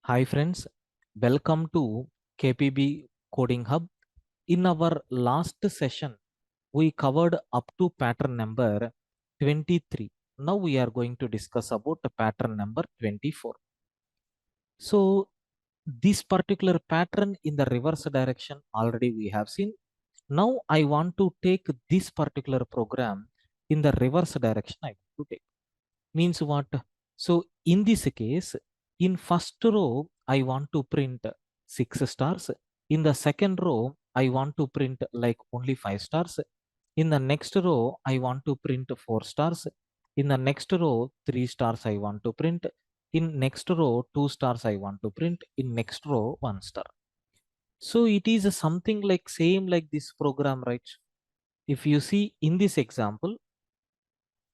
Hi friends, welcome to KPB Coding Hub. In our last session, we covered up to pattern number 23. Now we are going to discuss about the pattern number 24. So this particular pattern in the reverse direction already we have seen. Now I want to take this particular program in the reverse direction. I want to take means what? So in this case, in first row, I want to print 6 stars. In the second row, I want to print like only 5 stars. In the next row, I want to print 4 stars. In the next row, 3 stars I want to print. In next row, 2 stars I want to print. In next row, 1 star. So it is something like same like this program, right? If you see in this example,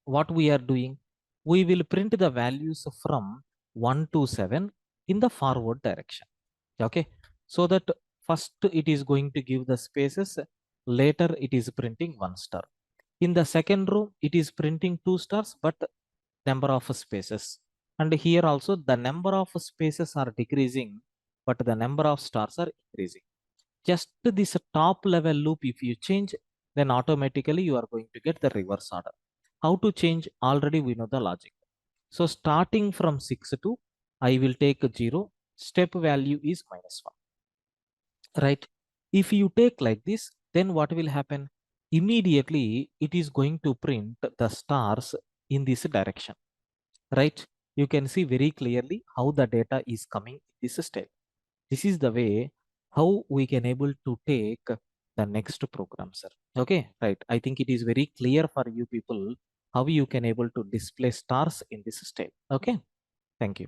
what we are doing, we will print the values from 1 to 7 in the forward direction. Okay, so that first it is going to give the spaces, later it is printing 1 star. In the second row it is printing 2 stars but number of spaces, and here also the number of spaces are decreasing but the number of stars are increasing. Just this top level loop if you change, then automatically you are going to get the reverse order. How to change? Already we know the logic. So starting from 6 to, I will take 0, step value is -1, right? If you take like this, then what will happen? Immediately it is going to print the stars in this direction, right? You can see very clearly how the data is coming in this step. This is the way how we can able to take the next program, sir. Okay, right. I think it is very clear for you people how you can able to display stars in this step. Okay, thank you.